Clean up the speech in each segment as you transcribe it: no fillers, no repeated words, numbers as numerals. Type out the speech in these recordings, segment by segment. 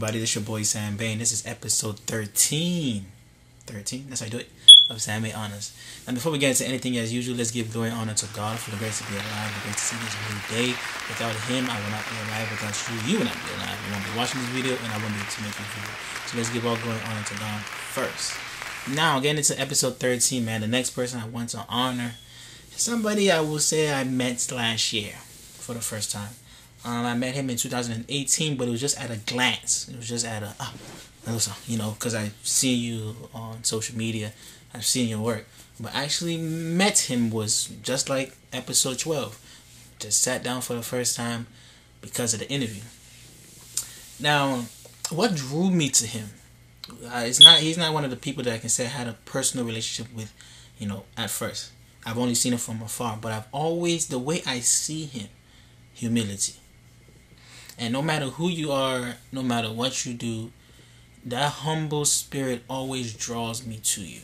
everybody? This your boy Sambay, and this is episode 13. 13? That's how I do it. Of Sambay Honors. And before we get into anything, as usual, let's give glory and honor to God for the grace to be alive, the grace to see this new day. Without Him, I will not be alive. Without you will not be alive. You won't be watching this video, and I won't be able to make this video. So let's give all glory and honor to God first. Now, getting into episode 13, man, the next person I want to honor is somebody I will say I met last year for the first time. I met him in 2018, but it was just at a glance. It was just at a, because I've seen you on social media. I've seen your work. But actually met him was just like episode 12. Just sat down for the first time because of the interview. Now, what drew me to him? He's not one of the people that I can say I had a personal relationship with, at first. I've only seen him from afar. But I've always, the way I see him, humility. And no matter who you are, no matter what you do, that humble spirit always draws me to you.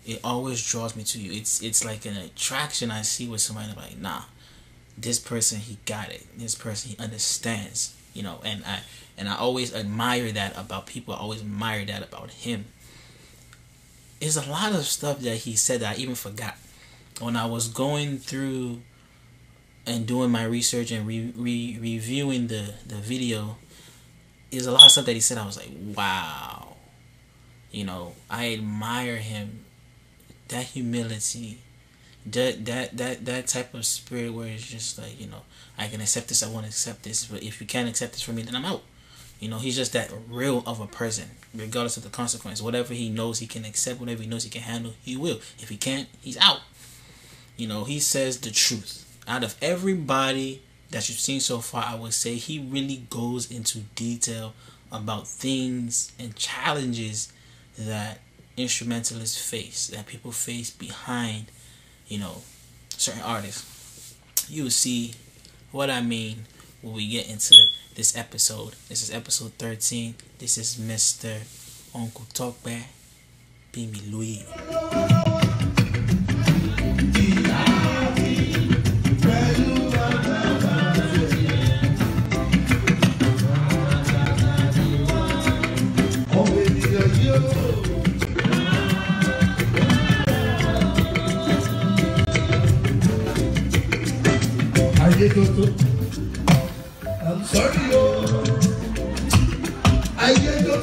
It always draws me to you. It's like an attraction I see with somebody. I'm like, nah, this person, he got it. This person, he understands. And I always admire that about people. I always admire that about him. There's a lot of stuff that he said that I even forgot. When I was going through and doing my research and reviewing the video, there's a lot of stuff that he said. I was like, wow. I admire him. That humility, that type of spirit where it's just like, I can accept this, I want to accept this, but if you can't accept this from me, then I'm out. He's just that real of a person, regardless of the consequence. Whatever he knows he can accept, whatever he knows he can handle, he will. If he can't, he's out. He says the truth. Out of everybody that you've seen so far, I would say he really goes into detail about things and challenges that instrumentalists face, that people face behind, certain artists. You will see what I mean when we get into this episode. This is episode 13. This is Mr. Uncle Tope Pinmiloye. I'm sorry, I get to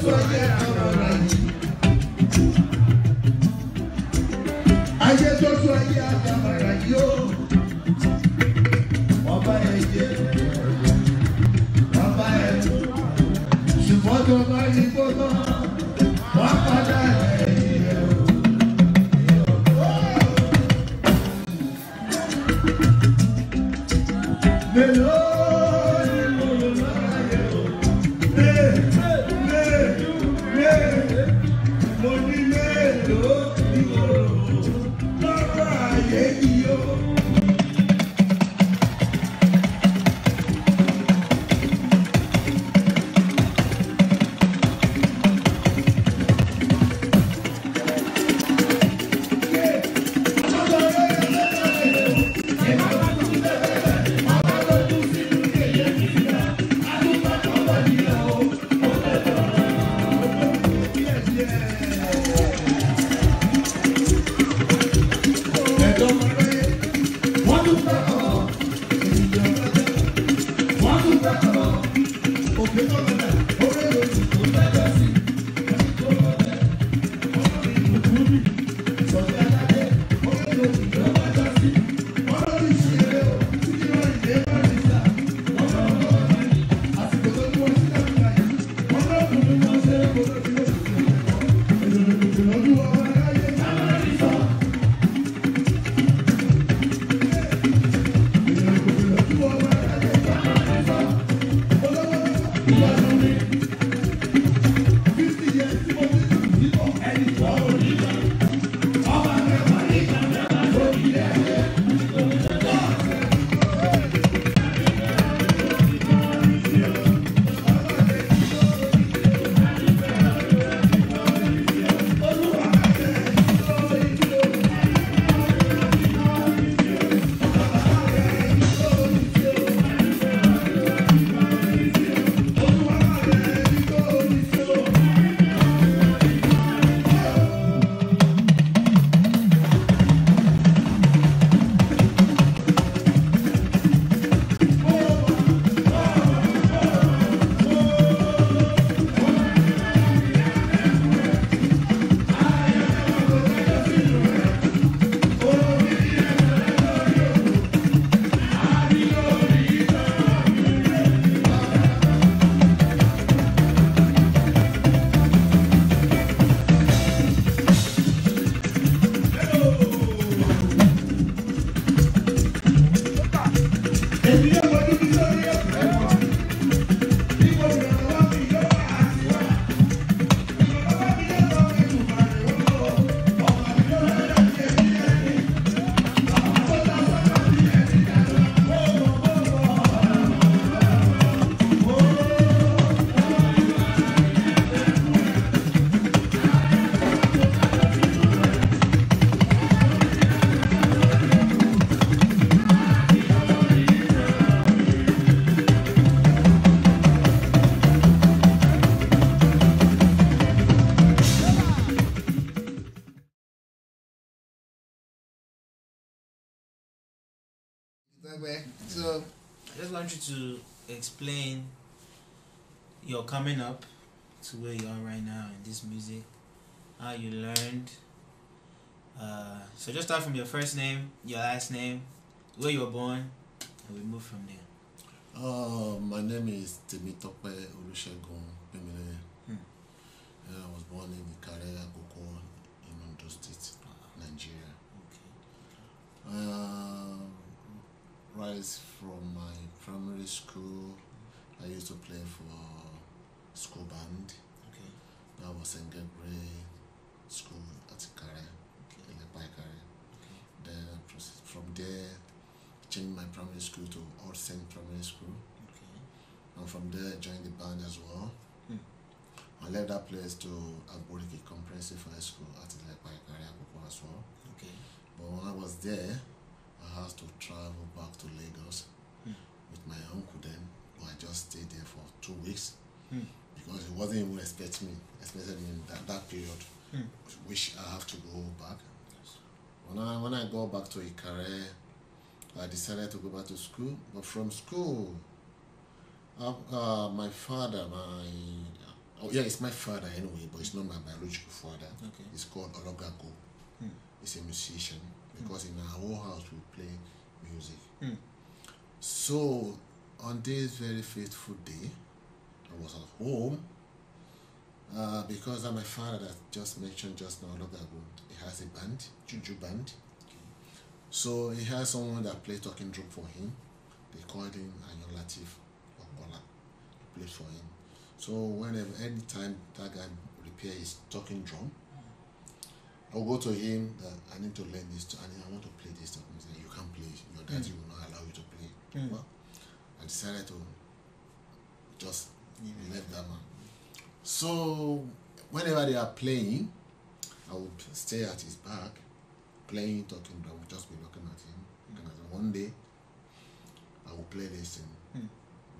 So I just want you to explain your coming up to where you are right now in this music, how you learned. So just start from your first name, your last name, where you were born, and we move from there. my name is Tope Pinmiloye. And I was born in Ikare, Akoko, in Ondo State, Nigeria. Right from my primary school, I used to play for school band. Okay. That was Sambay school at Ikare, in Ikare. Then from there, changed my primary school to All Saint Primary School. And from there, joined the band as well. I left that place to Aboriki Comprehensive High School at Ikare as well. Okay. But when I was there, I had to travel back to Lagos with my uncle then. But I just stayed there for 2 weeks because he wasn't even expecting me in that period, which I have to go back. Yes. When I go back to Ikare, I decided to go back to school. But from school, my father, it's my father anyway, but it's not my biological father. Okay. It's called Ologago. He's a musician because in our whole house we play music. So on this very faithful day, I was at home because my father that just mentioned just now, Ologago, he has a band, Juju band. So he has someone that plays talking drum for him. They called him Ayon Latif Okola. He played for him. So anytime that guy repair his talking drum, I'll go to him that I need to learn this, and I want to play this. He said, you can't play, your daddy will not allow you to play. Well, I decided to just leave that man. So whenever they are playing, I would stay at his back, playing, talking drum, just be looking at him. And one day, I will play this thing.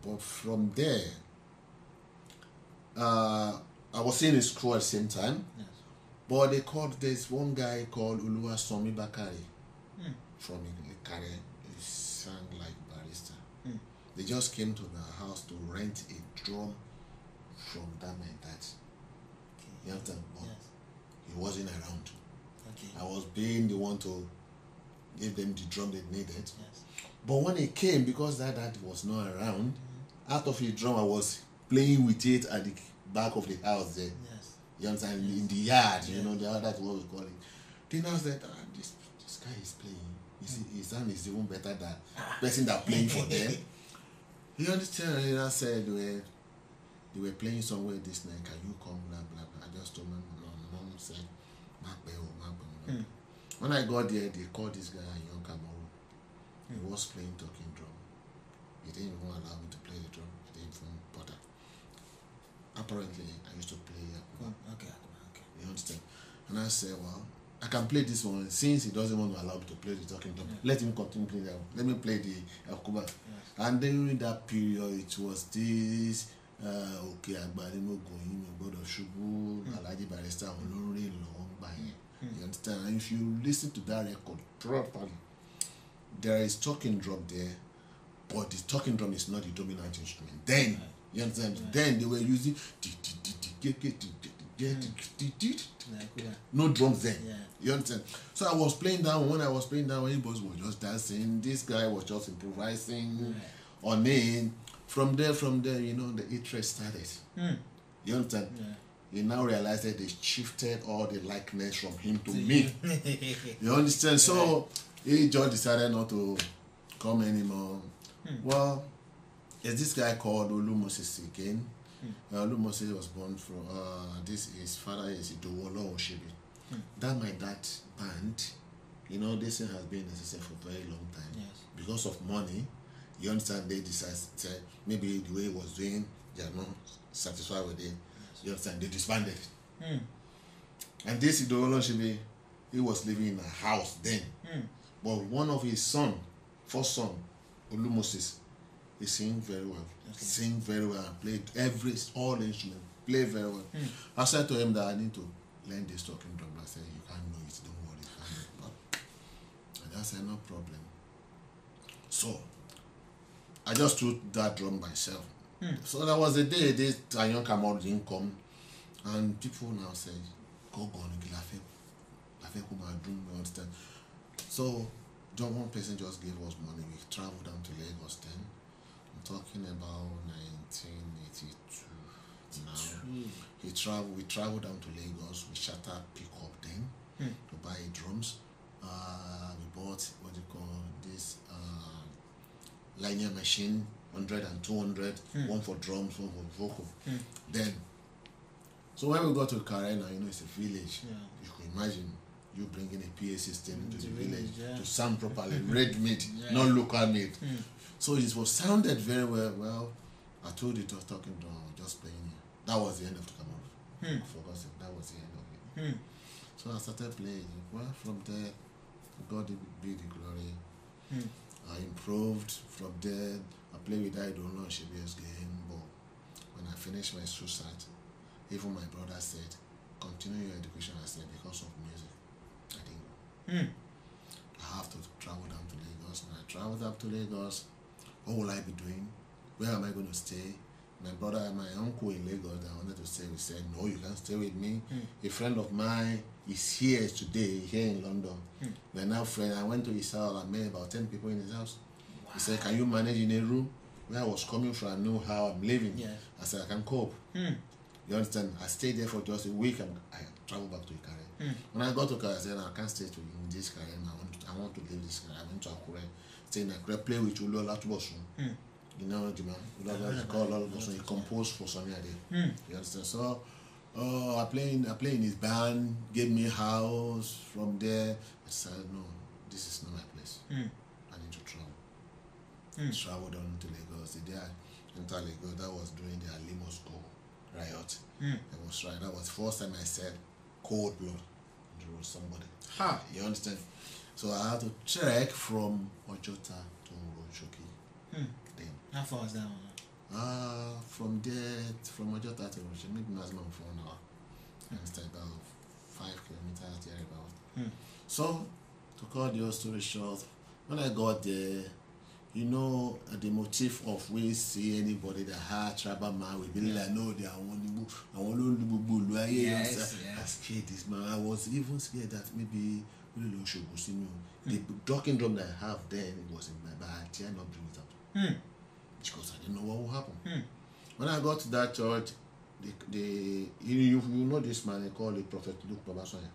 But from there, I was in his school at the same time. Yes. But there's one guy called Uluwasomi Bakari from Ikare. He sang like barista. They just came to the house to rent a drum from that my dad. Okay. You understand? But Yes. he wasn't around. Okay. I was being the one to give them the drum they needed. Yes. But when he came, because that dad was not around, out of his drum I was playing with it at the back of the house there. Yes. You understand? In the yard, you know, that's what we call it. Then I said, this guy is playing. You see, his sound is even better than the person that playing for them. You understand? And I said, they were playing somewhere this night. Can you come? Blah, blah, blah. I just told my mom said, when I got there, they called this guy Young Kamaru. He was playing talking drum. He didn't even allow me to play the drum. He didn't even bother. Apparently, I used to play Akuba. Okay. You understand? And I said, well, I can play this one. Since he doesn't want to allow me to play the talking drum, let him continue playing that one. Let me play the Akuba. Yes. And during that period, it was this okay, Agbalimo going, God of Shubu, Alaji Barista, Olori Long by. You understand? And if you listen to that record properly, there is talking drum there, but the talking drum is not the dominant instrument. Then, you understand? Then they were using no drums then. Yeah. You understand? So I was playing down. When I was playing down, everybody was just dancing. This guy was just improvising on it. From there, you know, the interest started. You understand? Yeah. He now realized that they shifted all the likeness from him to me. You understand? So he just decided not to come anymore. Well, there's this guy called Olu Moses again. Olu Moses was born from his father is Idowolo Oshibi. That my dad band, you know, this thing has been necessary for a very long time. Yes. Because of money, you understand, they decided maybe the way he was doing, they are not satisfied with it. You understand, they disbanded. And this Idowolo Oshibi, he was living in a house then. But one of his first son, Olu Moses, he sing very well. Sing very well, played all the instruments, play very well. I said to him that I need to learn this talking drum. I said, you can't know it, don't worry. And I said, no problem. So I just took that drum myself. So there was a day this young Kamau didn't come, and people now said, "Go on, I think we might do, you understand?" So John, one person just gave us money. We traveled down to Lagos then. I'm talking about 1982 now. We traveled down to Lagos. We chartered pickup then to buy drums. We bought what you call this linear machine, 100 and 200, one for drums, one for vocal. Then, so when we got to Karena, you know, it's a village. You can imagine you bringing a PA system into the village to sound properly, ready-made, not local made. So it was sounded very well. Well, I told you to talking drum, just playing here. That was the end of the Kamau. I forgot it. That was the end of it. So I started playing. Well, from there, God be the glory. I improved from there. I played with Idol on Shibia's game, but when I finished my suicide, even my brother said, continue your education. I said, because of music. I didn't go. I have to travel down to Lagos. When I traveled up to Lagos, what will I be doing? Where am I going to stay? My brother and my uncle in Lagos that wanted to stay, we said, no, you can't stay with me. A friend of mine is here today, here in London. We're now friends. I went to his house. I met about 10 people in his house. He said, can you manage in a room? Where I was coming from, I knew how I'm living. I said, I can cope. You understand? I stayed there for just a week and I traveled back to Ikare. When I got to Ikare, I said, I can't stay in this Ikare. I want to leave this Ikare. I went to Akure. Stay in Akure, play with Ulu Olatubosun. You know, Jima, he composed for Sonny Ade. You understand? So, I play in his band, gave me a house. From there, I said, no, this is not my place. I need to travel. Traveled on to Lagos. The day I entered Lagos, that was during the Alimos Go riot. That was right. That was the first time I said cold blood. There was somebody. You understand? So I had to trek from Ojota to Rochoki. How far is that one? From there, from Ojota to Rochoki, maybe maximum 4 hours. You understand? About 5 kilometers there about. So, to cut the whole story short, when I got there, you know, the motif of we see anybody that had tribal man, we believe like, no, they are one. I scared this man. I was even scared that maybe the talking drum that I have then, it was in my bag. I did not bring it out because I didn't know what would happen. When I got to that church, you know this man, they call it Prophet Luke Babasoya.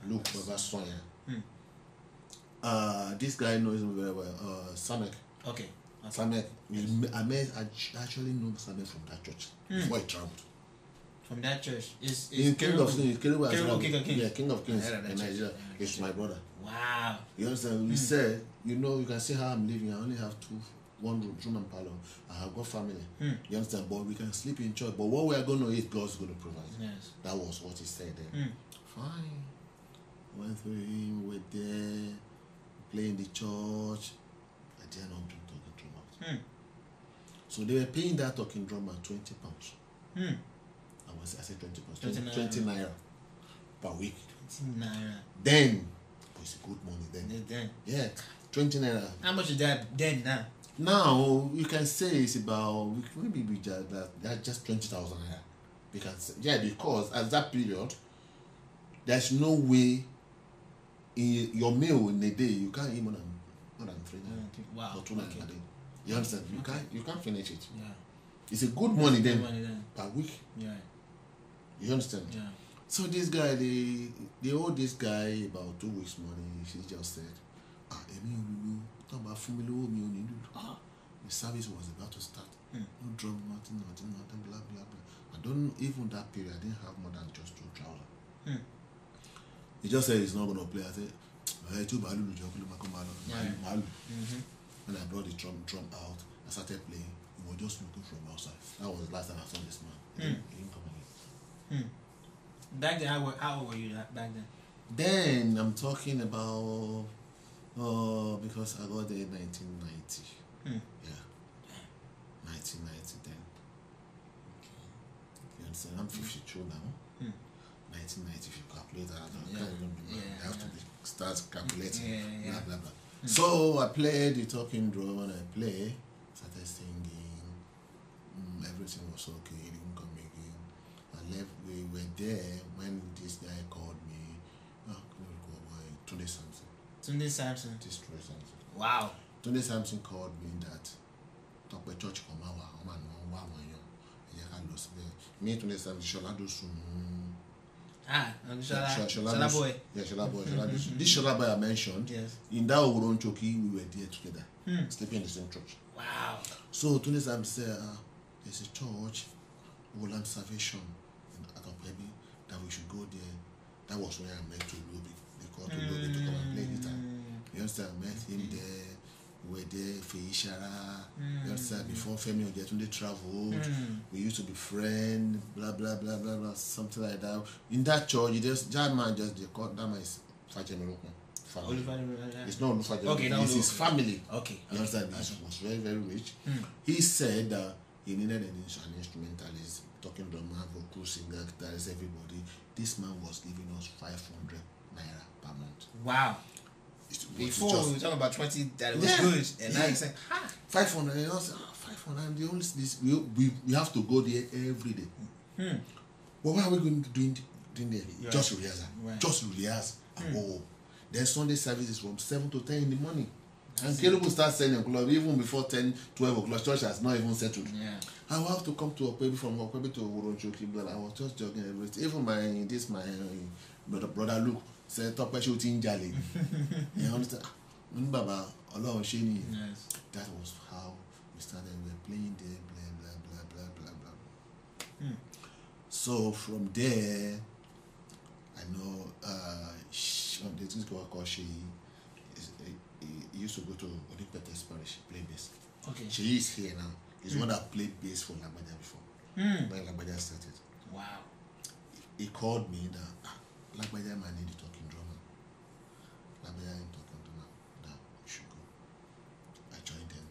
Luke Babasoya. This guy knows him very well. Samek. Okay. Samek. I actually know Samek from that church before he traveled. From that church? Is King of Kings. King of Kings. Yeah, King of Kings in Nigeria. It's my brother. Wow. You understand? We said, you know, you can see how I'm living. I only have one room and parlor. I have got family. You understand? But we can sleep in church. But what we are going to eat, God's going to provide. Yes. That was what he said then. Fine. Went through him, went there, play in the church. I did not bring talking drum out. So they were paying that talking drum at £20. I said 20 pounds. 20 naira per week. 20 naira. Then, it's good money then. Yeah, 20 naira. How much is that then now? Now, you can say it's about, maybe that's just 20,000 naira. Because at that period, there's no way in your meal in a day, you can't eat more than 3 naira. Wow. Or 2 naira a day. You understand? You can't finish it. Yeah. It's a good money then per week. Yeah. You understand? Yeah. So this guy, they owe this guy about 2 weeks' money. She just said, the service was about to start. No drum, nothing, blah, blah, blah. I don't, even that period, I didn't have more than just 2 trousers. He just said he's not going to play. I said, when I brought the drum out, I started playing. He was just looking from outside. That was the last time I saw this man. He didn't come again. Back then, how old were you back then? Then I'm talking about because I got there in 1990. Yeah. 1990 then. You understand? I'm 52 now. 1990, if you calculate that, I can't even remember. I have to start calculating. Blah blah blah. So I played the talking drum and I played, started singing. Everything was okay. He didn't come again. I left. We were there when this guy called me. Tunde Samson. Tunde Samson. This Tunde Samson. Wow. Tunde Samson called me that Tope church come out. Man, one year. Me Tunde Samson. Shola do soon. Shola boy. Yeah, Shola boy. This Shola boy I mentioned. Yes. In that Oguron Choki, we were there together, sleeping in the same church. Wow. So Tunde Samson said, there's a church, Woodland Salvation at Opebi, that we should go there. That was when I met Tolubi. They called Tolubi to come and play guitar. You understand? I met him there. We were there, Feishara. You understand? Before Femi Ojetunde traveled, we used to be friends, blah, blah, blah, blah, blah, something like that. In that church, that man they called, that man is Fajemiroko. It's not Olufaje. Okay, it's his family. Okay. You understand? He was very, very rich. He said that he needed an instrumentalist, talking drummer, vocal singer, guitarist, everybody. This man was giving us 500 naira per month. Wow. Before we were talking about 20, that it was good, and now you're saying, 500. And I was 500. The only this we have to go there every day. Well, what are we going to do there? Right. Just rehearsal. Right. Just rehearse. Then Sunday services from 7 to 10 in the morning. And Kerubu starts selling club even before 10, 12 o'clock. Church has not even settled. Yeah. I will have to come to Okwebi, from Okwebi to Uronchoki, but I was just jogging everything. Even my brother Luke said, Tope shooting jolly. You understand? Baba, Allah Sheni. Yes. That was how we started. We were playing there, blah, blah, blah, blah, blah, blah. So from there, I know this girl called she used to go to Onipetes Parish, play bass. Okay. She is here now. He's one that played bass for Lagbaja before. When Lagbaja started. Wow. He called me that Lagbaja man need a talking drummer. Lagbaja ain't talking drummer. Now we should go. I joined them.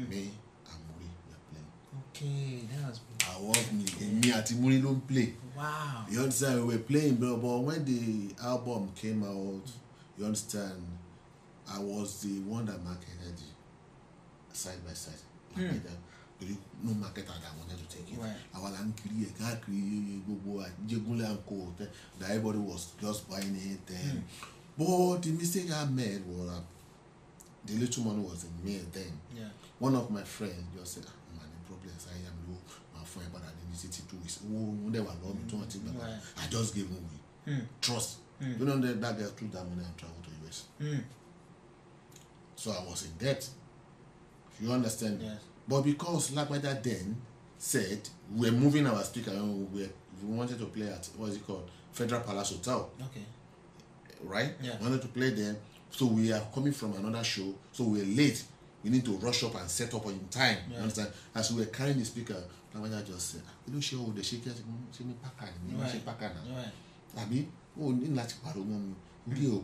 Me and Muri were playing. Okay, that was I want me and Muri don't play. wow. You understand? We were playing, but when the album came out, you understand, I was the one that marketed side by side. No marketer that wanted to take it. Right. I was that everybody was just buying it. But the mistake I made was the little money was in me then. Yeah. One of my friends just said, man, the problem is I am low, my friend, but I didn't see 2 weeks. They were low, Right. I just gave away. Trust. You know that girl took that money and traveled to US. So I was in debt. You understand? Yes. But because Lagbaja then said we're moving our speaker, we wanted to play at what's it called? Federal Palace Hotel. Okay. Right? Yeah. We wanted to play there. So we are coming from another show. So we're late. We need to rush up and set up on time. Yeah. You understand? As we were carrying the speaker, Lagbaja just said, you don't show the shaker, she me packer, Right. I mean, in that part of me, you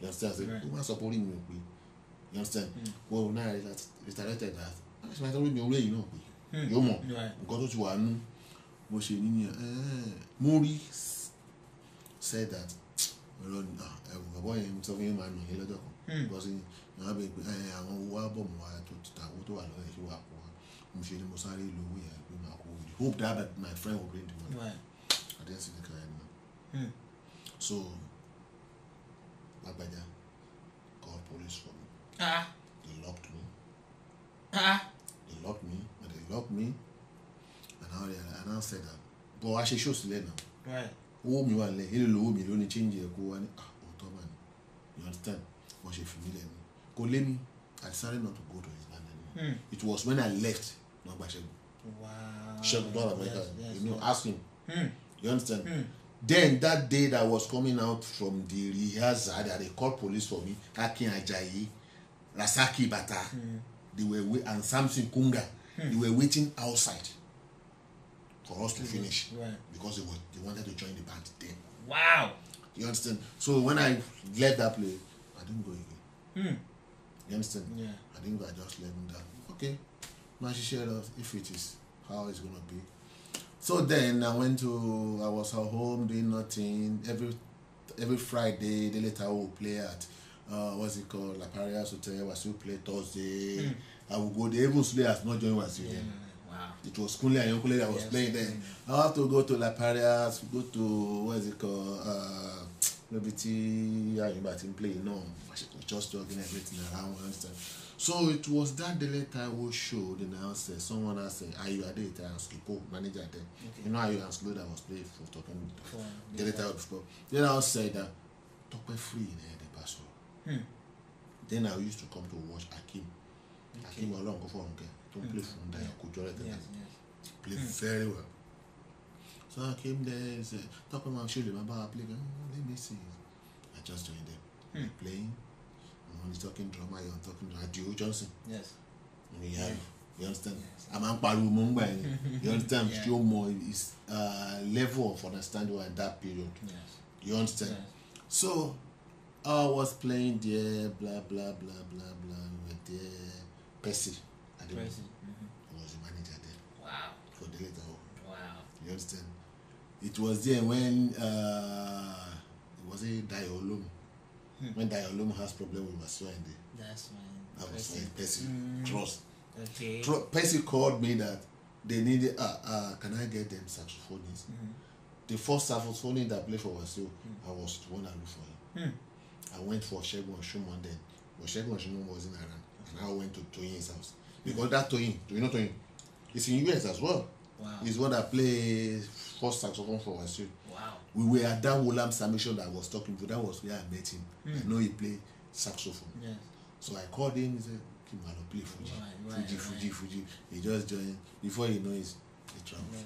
understand? Who was supporting me? You understand? Well, now it's redirected that. I might already be away, you know. You know, got to one. Was she in Muri said that. Well, boy, I'm talking man, because in I hope that my friend will bring the money. Right. I didn't see the client. So, Lagbaja called police for me. They locked me. They locked me. And they locked me. And now said that. But I should show you now. Right. Oh, me one he will only change your go and man. You understand? But she familiar me. Go let me. I decided not to go to his land anymore. It was when I left, not by Shegu. Wow. Shegu to America. Yes, You know, yes. ask him. You understand? Then that day that I was coming out from the rehearsal, that they called police for me, Akin Ajayi, Rasaki Bata, they were and Samson Kunga, they were waiting outside for us to finish. Right. Because they wanted to join the band then. Wow. You understand? So when I left that place, I didn't go again. You understand? Yeah. I didn't go, I just left them down. Okay. Now she shared us if it is how it's gonna be. So then I was at home doing nothing. every Friday, the later will play at what's it called, La Parias Hotel. Was still play Thursday. I will go there. Even Sule has not joined was here. Wow. It was Kunle and Yonkule that was playing there. I have to go to La Parias, go to what's it called, maybe team play. No, just talking everything around. Understand? So it was that the later will show. Then I said, someone else said, "Are you at the time?" Manager there. Okay. You know, are you and Slow that was playing for talking the later before. Then I said that Tope free in the password. Then I used to come to watch Akim. Okay. Akim along go for don't play from there. Play very well. So I came there and said, Tope man show them about play. Let me see. I just joined them. Playing. When he's talking drama, you're talking drama. Joe Johnson. Yes. You understand? I'm you understand? Show more his level of understanding at that period. Yes. You understand? Yes. So I was playing there, blah blah blah blah blah. We were there. Percy. I was the manager there. Wow. For the later on. Wow. You understand? It was there when it was a Diolum. When Diolum has problem with Masua and that's when that was like Percy. Trust. Okay. Percy called me that they needed can I get them saxophonists? The first saxophonist that played for Masua, I was the one that looked for him. I went for Shegun Shumon then. But Shegun Shumon wasn't around. And I went to Toyin's house. Because that Toyin, do you know Toyin? It's in US as well. Wow. He's one that plays first saxophone for Masua. Wow. We were at that Wolam submission that I was talking to. That was where I met him. I know he played saxophone. Yes. So I called him. He said, "Kim, I don't play Fuji. Fuji. He just joined. Before he knows, he traveled.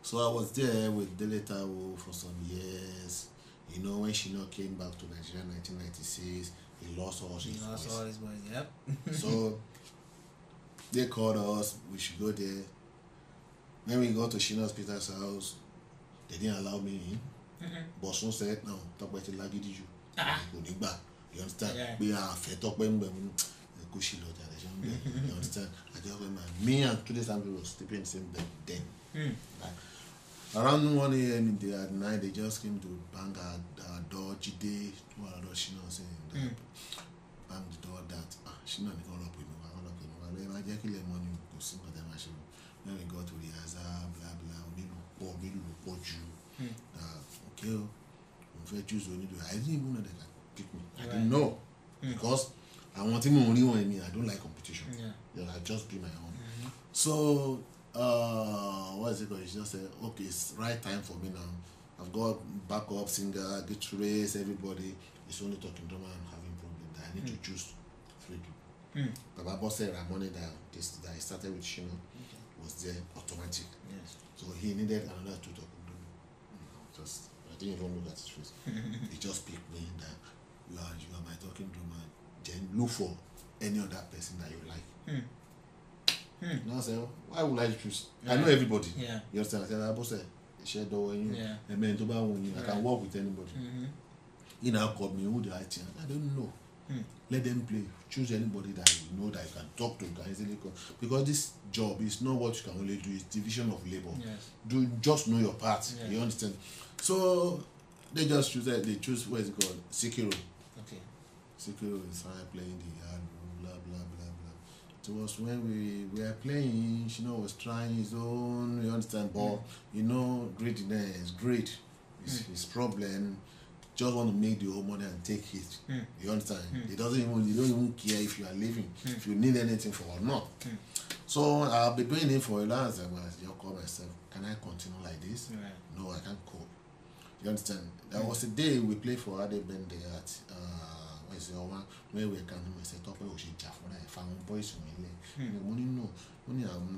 So I was there with Deletawo for some years. You know, when Shino came back to Nigeria in 1996, he lost all his boys. Yep. So they called us. We should go there. When we got to Shino's Peter's house, they didn't allow me in. But someone said, "No, talk about the laggy you. You understand? We are fed up when you understand? I just remember me and 2 days ago was sleeping in the same bed then. Around 1 a.m. in the night, they just came to bang our door. Jide, one of those Shino saying that bang the door that Shino they call up with me. I just kill them money to sing for them. When we got to the Azar, blah blah, we need to report you. Okay, we choose when you do. I didn't even know that pick me. I didn't know because I want him only one me. I don't like competition. I just be my own. So what is it called? It's just say, okay, it's right time for me now. I've got backup singer, get race, everybody. It's only talking drama and having problem that I need to choose 3 people. Baba Boss said Ramone that I started with Shino was there automatic. Yes. So he needed another 2 talking drama. I didn't even look at his face. He just picked me that you are my talking drama. Then look for any other person that you like. Now I said, why would I choose? I know everybody. Yeah. You understand? I said, I boss share door when you I can work with anybody. He now called me, who do I think? I don't know. Let them play. Choose anybody that you know that you can talk to, can easily call. Because this job is not what you can only do, it's division of labor. Yes. Do just know your part. Yes. You understand? So they just choose they choose what is it called? Sikiro. Okay. Sikiro is playing the yard, blah blah blah blah. It was when we were playing, Shino was trying his own, you understand, but you know, greatness, great. His problem. Just want to make the whole money and take it. You understand? They don't even care if you are leaving, if you need anything for or not. So I'll be doing it for a long time. I just call myself, can I continue like this? Right. No, I can't cope. You understand? There was a day we played for Ade Bende at what is the one where we can say Tope for that. If I'm boys no,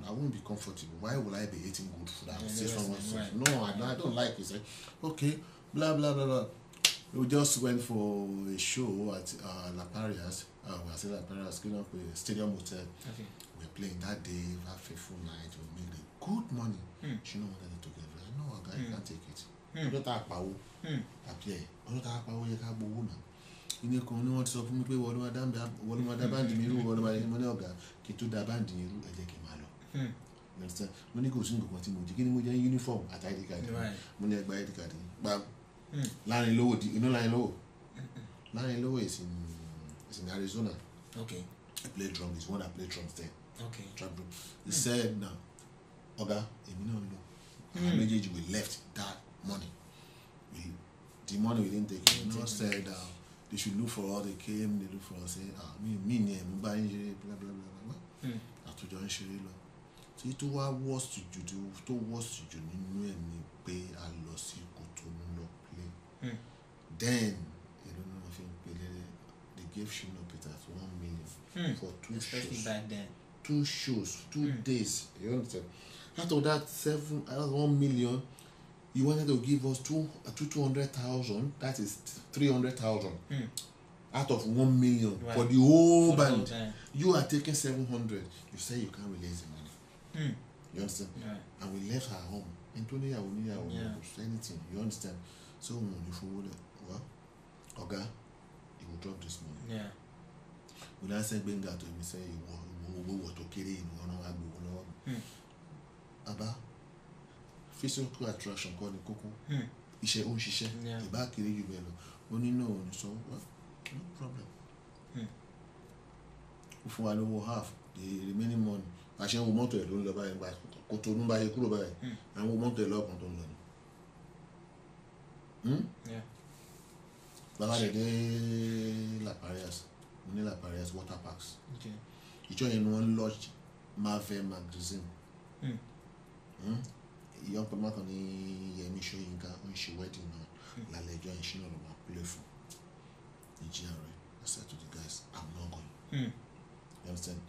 I won't be comfortable. Why would I be eating good food? I will say someone no, I don't like it. Say, okay, blah blah blah blah. We just went for a show at La Parias. We are saying La Parias, going up a stadium hotel. Okay. We were playing that day, have a full night, we made good money. She know what they took it. I know a guy can't take it. I don't talk about appear. I don't talk about you can't go now. You know, come on, so for me, what do I damn what do I band me? What do I money? Get to the band in you, I take him alone. You understand? When you go to continue, you get him with your uniform at ID card. Money by ID card. But Larin Lowo, you know Larin Lowo? Larin Lowo is in Arizona. Okay. He played drums. He's one that played drums there. Okay. Trap drum. He said, now, Oga, we left that money. The money we didn't take. He said they should look for us. They came, they look for us, say, me, blah, blah, blah, blah. Àtúnjọ ń ṣeré lọ. Tí tó wá worst jù nínú ẹ̀ ni pé a lọ sí Kòtónú lọ play. Then, they gave Shino Peters 1 million for 2 Especially shows. back then. 2 shows, 2 days. You understand? Out of that 1 million, you wanted to give us 200,000. That is 300,000 out of 1 million for the whole band. You are taking 700. You say you can't release the money. You understand? And we left her home. Antonia will need anything. You understand? So well, Oga, he will drop this money. Yeah. When I said Benga to him, he said, what to carry in one Aba, physical attraction called the Coco. Ishe on shisha. The back carry you well. Only no, so well, no problem. If I know half the remaining money, I shall want to loan the buy and buy Cotonou by a crew by and we want to lock on Yeah. But I did La Parias, La Parias water parks. Okay. You join one lodge Marvel magazine. Young people can show you when she wedding now. La legend she no longer play for. I said to the guys, I'm not going. You understand?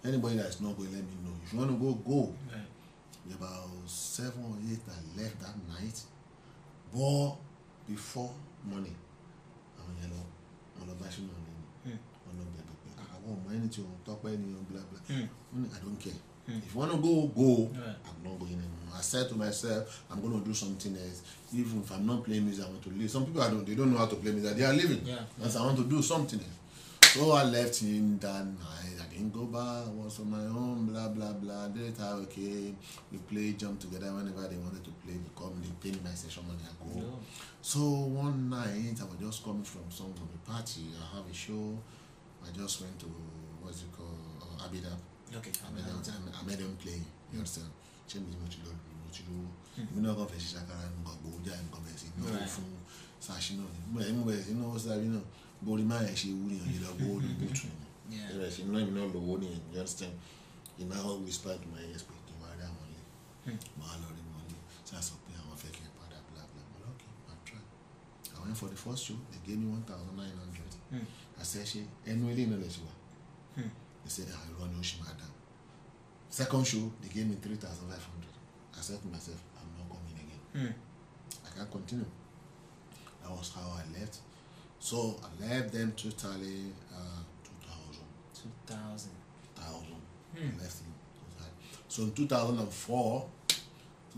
Anybody that is not going, let me know. If you want to go, go. Right. We about 7 or 8 that left that night. But before money, I won't mind anything, talk about anything, blah blah. I don't care. If you want to go, go. I'm not going anymore. I said to myself, I'm going to do something else. Even if I'm not playing music, I want to leave. Some people they don't know how to play music. They are leaving. And so I want to do something else. So I left him that night. I didn't go back. I was on my own, blah blah blah. They thought, okay, we play, jump together whenever they wanted to play. We come, they pay me my session money, I go. So one night, I was just coming from some party. I have a show. I just went to what's it called, Abida. Okay. I made them play. You understand? Change me what you do. You know, go fetch Shakara and go Boja and go fetch. No, from Sashino. You know what's that? You know, Bodima actually would you know go to boot. Yeah. You know, you understand? You now whisper to my ears, but you are that money. Mallory money. So I said, I'm a fake blah blah blah. Okay, I tried. I went for the first show. They gave me 1,900. I said, she annually no less. They said, I run Yoshimada. Second show, they gave me 3,500. I said to myself, I'm not coming again. I can't continue. That was how I left. So I left them totally 2,000. I left them. So in 2004,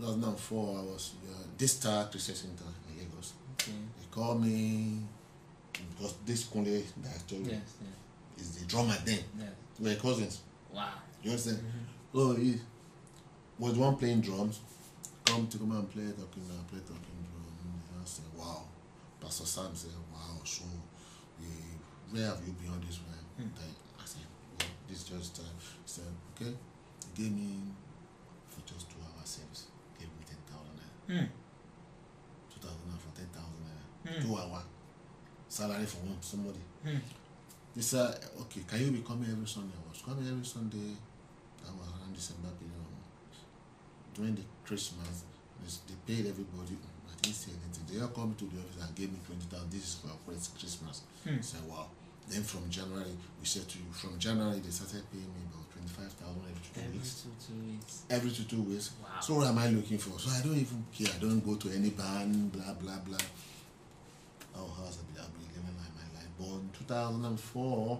I was this Star Christian Center in Lagos. Okay. They called me because this Kunle that I told you is the drummer then. We're cousins. Wow. You understand? So he was one playing drums. Come and play talking drum. I said, wow. Pastor Sam said, wow. So where have you been all this way? I said, well, this just time. He said, okay. He gave me for just 2 hours service. Gave me 10,000 2,000 for 10,000 2 hours salary for somebody. They said, okay, can you be coming every Sunday? I was coming every Sunday. That was around December period. During the Christmas, they paid everybody. I didn't say anything. They all come to the office and gave me 20,000. This is for Christmas. I said, wow. Then from January, we said to you, from January, they started paying me about 25,000 every 2 weeks. Every 2 weeks. Wow. So what am I looking for? So I don't even care. I don't go to any band, blah, blah, blah. Oh, how's I'll be living like my life. But in 2004,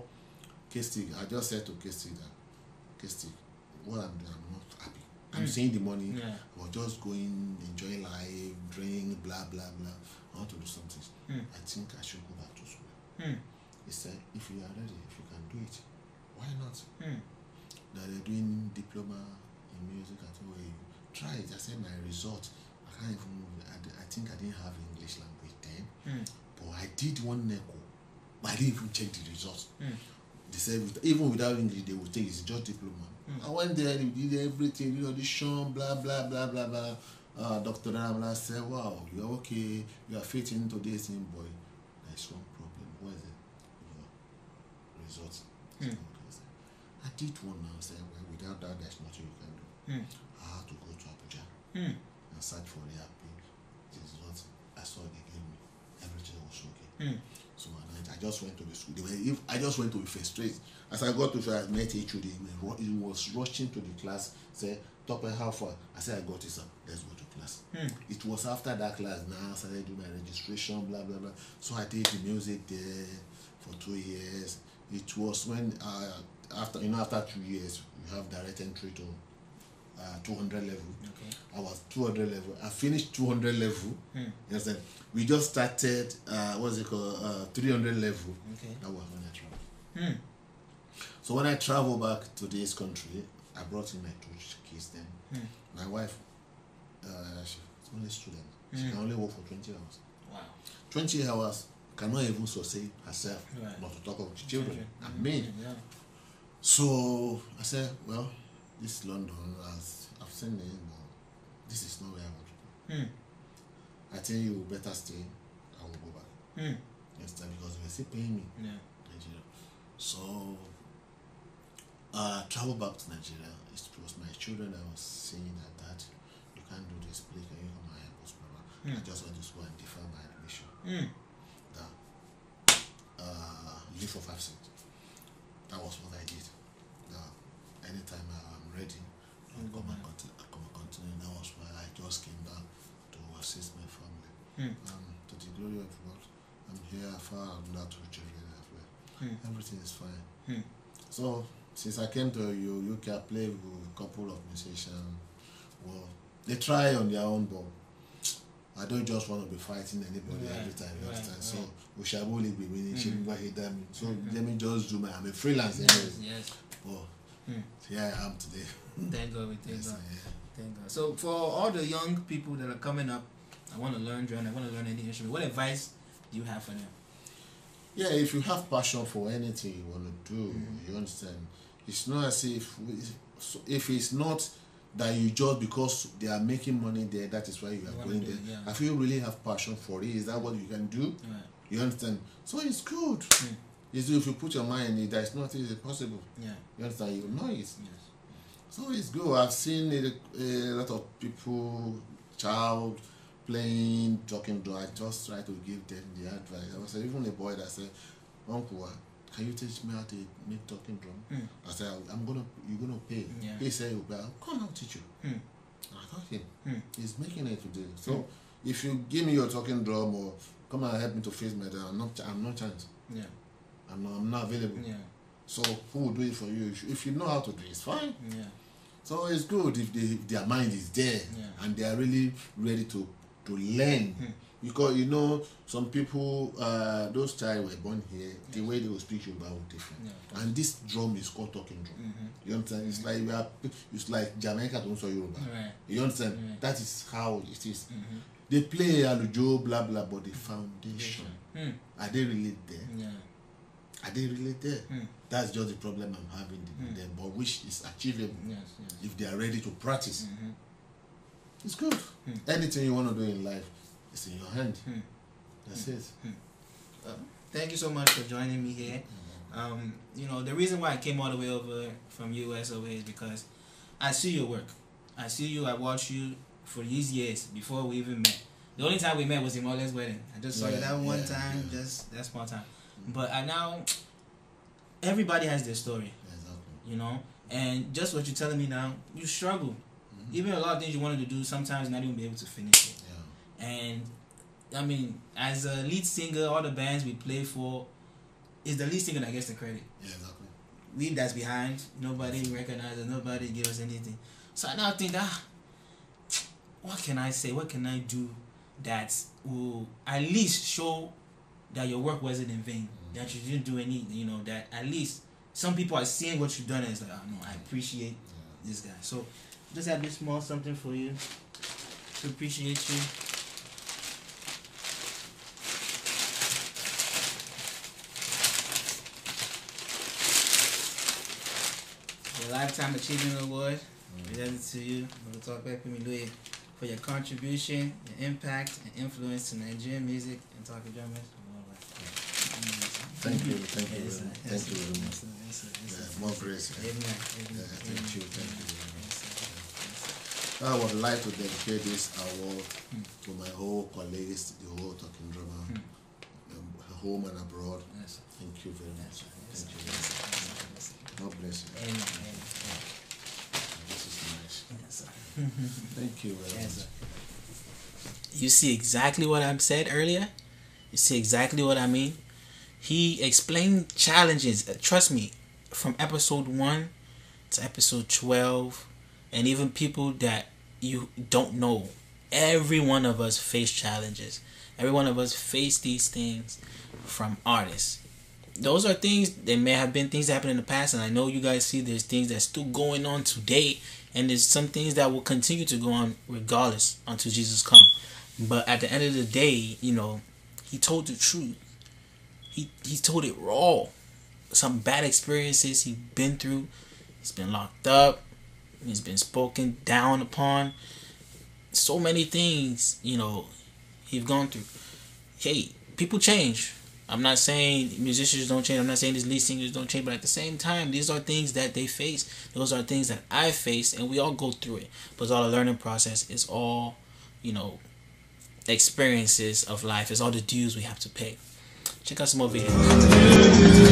K-Stick, I just said to K-Stick that, K-Stick, what I'm doing, I'm not happy. I'm seeing the money, but just going, enjoying life, drink, blah, blah, blah. I want to do something. I think I should go back to school. He said, if you are ready, if you can do it, why not? That they're doing diploma in music at all. Try it. I said my result. I can't even. I think I didn't have English language But I did one NECO, but I didn't even check the results. They said even without English, they would take it's just diploma. I went there, they did everything, audition, blah blah blah blah blah. Dr. Ramla said, "Wow, you're okay. You are fitting into this thing, boy. There's one problem. What is it? Your results." I did one now. I said, "Well, without that, there's nothing you can do." I had to go to Abuja and search for the RP. This is what I saw they gave me. Everything was okay. So I just went to the school. I just went to the first straight. As I got to first, I met HOD. He was rushing to the class. Said, "Tope, how far?" I said, "I got it, sir. Let's go to class." It was after that class. Now I started doing my registration, blah blah blah. So I did the music there for 2 years. It was when after 2 years you have direct entry to 200 level. Okay. I was 200 level. I finished 200 level. You understand? We just started 300 level. Okay. That was when I traveled. So when I traveled back to this country, I brought in my 2 kids then. My wife, she's only a student. She can only work for 20 hours. Wow. 20 hours cannot even sustain herself, not to talk of children and me. So I said, well, this London, I've seen it, but this is not where I want to go. I think you better stay. I will go back. Next time, because they're still paying me. Nigeria. So travel back to Nigeria. It was my children that was saying that you can't do this, please can you come and help us, brother? I just want to go and defer my admission. Leave for 5 cents. That was what I did. Anytime I'm ready, I'll come and continue. That was why I just came back to assist my family. To the glory of God, I'm here far and not 2 children as well. Everything is fine. So since I came to UK, I played with a couple of musicians. Well, they try on their own, but I don't just want to be fighting anybody every time. You understand? So we shall only be winning. So let me just do I'm a freelance. Yes. But here I am today. Thank God. Thank God. So for all the young people that are coming up, I want to learn drum, I want to learn any instrument. What advice do you have for them? Yeah, if you have passion for anything you want to do, you understand. It's not as if it's not that you just because they are making money there, that is why you are going there. Yeah. If you really have passion for it, is that what you can do? You understand? So it's good. It's if you put your mind in it, there's nothing possible. You understand? You know it. Yes. So it's good. I've seen a lot of people, child playing, talking drum. I just try to give them the advice. I was even a boy that said, "Uncle, can you teach me how to make talking drum?" I said, you're gonna pay. He said, "Well, come I'll teach you." And I thought he's making it today. So if you give me your talking drum or come and help me to face my drum, I'm not chance. I'm not available. So who will do it for you? If you know how to do it, it's fine. So it's good if their mind is there and they are really ready to learn. Because some people, those child were born here, the way they will speak Yoruba will different. And this drum is called talking drum. You understand? It's like Jamaica don't say Yoruba. You understand? That is how it is. They play alujo, blah blah, but the foundation, are they really there? Are they really there? That's just the problem I'm having with them, but which is achievable if they are ready to practice. It's good. Anything you want to do in life, it's in your hand. That's it. Thank you so much for joining me here. The reason why I came all the way over from US over is because I see your work. I see you. I watched you for these years before we even met. The only time we met was in Mole's wedding. I just saw you that one time, just that small time. But now, everybody has their story. And just what you're telling me now, you struggle. Even a lot of things you wanted to do, sometimes not even be able to finish it. And I mean, as a lead singer, all the bands we play for, is the lead singer that gets the credit. We that's behind, nobody recognizes, nobody gives us anything. So I now think what can I say? What can I do that will at least show that your work wasn't in vain, that you didn't do any, that at least some people are seeing what you've done and it's like, oh no, I appreciate this guy. So just have this small something for you to appreciate you. Lifetime Achievement Award. Presented to you, Tope Pinmiloye, for your contribution, your impact, and influence to Nigerian music and talking drummers. Thank you very much. More grace. Amen. Thank you very much. I would like to dedicate this award to my whole colleagues, the whole talking drummer, home and abroad. Thank you very much. Thank you very much. God bless you. Amen. This is nice. Thank you very much. You see exactly what I said earlier? You see exactly what I mean? He explained challenges, trust me, from episode 1 to episode 12, and even people that you don't know. Every one of us face challenges. Every one of us face these things from artists. Those are things, there may have been things that happened in the past, and I know you guys see there's things that's still going on today, and there's some things that will continue to go on regardless until Jesus comes. But at the end of the day, you know, he told the truth. He told it raw. Some bad experiences he's been through. He's been locked up. He's been spoken down upon. So many things, you know, he's gone through. Hey, people change. I'm not saying musicians don't change. I'm not saying these lead singers don't change. But at the same time, these are things that they face. Those are things that I face. And we all go through it. But it's all a learning process. It's all, you know, experiences of life. It's all the dues we have to pay. Check out some more videos.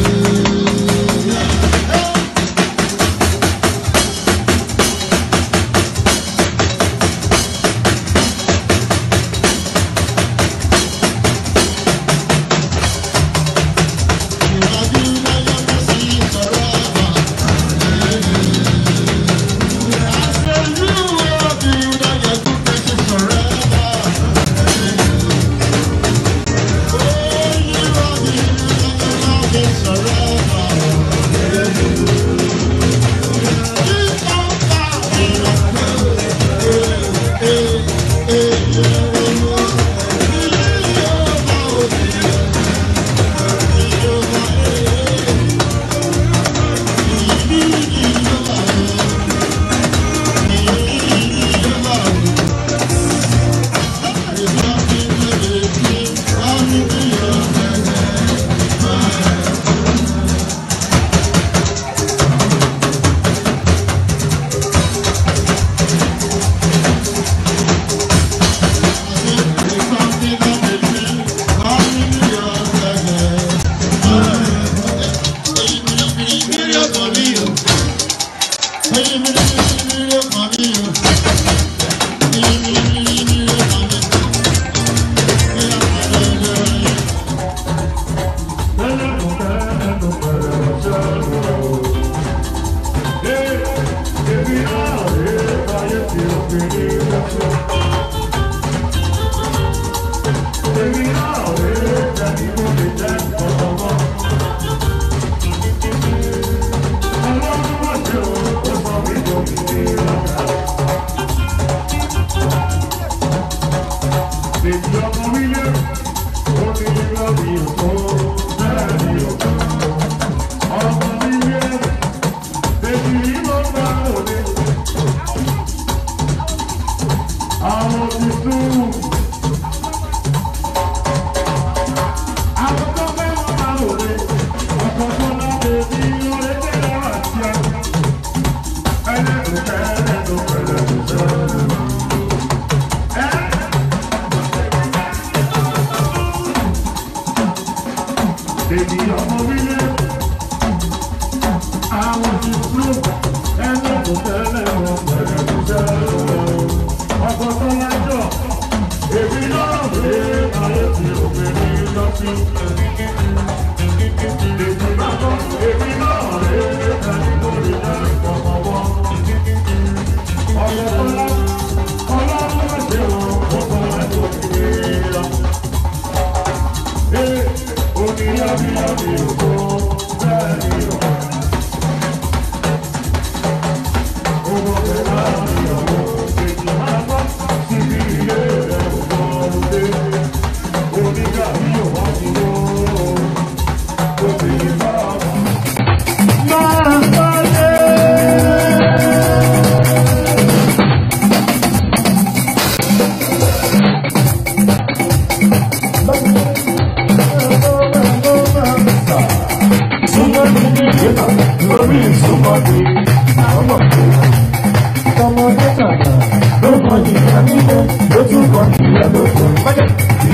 ó tún kọ́ ìyá lóko.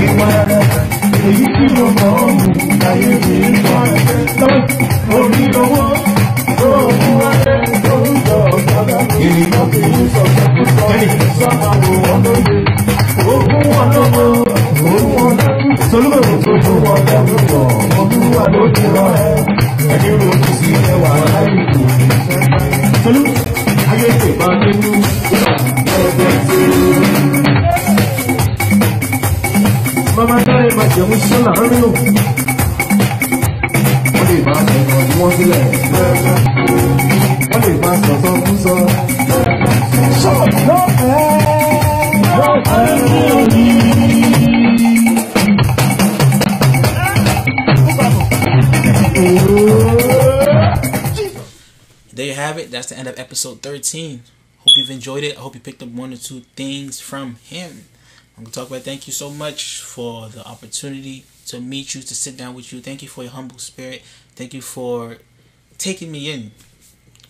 Ìwà rẹ̀ èyí tí mo mọ̀ ọ́ mú láyé mi ń bọ̀ lọ́wọ́ orí owó tó mú wáyé tó ń jọ ọ̀gá ènìyàn kì í sọ̀tọ̀ tó sọ sọ́mà wò wọ́n lóye. Ogun wọn lọ́wọ́ òun wọn lẹ́kùn solúbẹ̀wò tó tó wọn lẹ́kùn pọ̀ olúwa ló ti rọ ẹ ẹni rojú sí ẹwà láì kò ní sẹ́pẹ́. Solú ayé tè bá nínú ẹgbẹ́ tí mama dáre máa jẹun sọ́nà rínú. Wọ́n lè máa sọ̀tọ̀ tí wọ́n sílẹ̀. Wọ́n lè máa sọ̀tọ̀ fún sọ. There you have it. That's the end of episode 13. Hope you've enjoyed it. I hope you picked up one or two things from him. I'm going to talk about thank you so much for the opportunity to meet you, to sit down with you. Thank you for your humble spirit. Thank you for taking me in.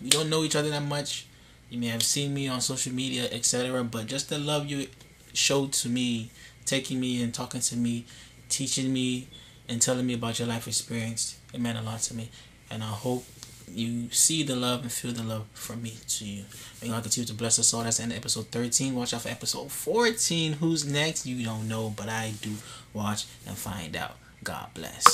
We don't know each other that much. You may have seen me on social media, etc. But just the love you showed to me, taking me in, talking to me, teaching me, and telling me about your life experience, it meant a lot to me. And I hope you see the love and feel the love from me to you. May God continue to bless us all. That's the end of episode 13. Watch out for episode 14. Who's next? You don't know, but I do. Watch and find out. God bless.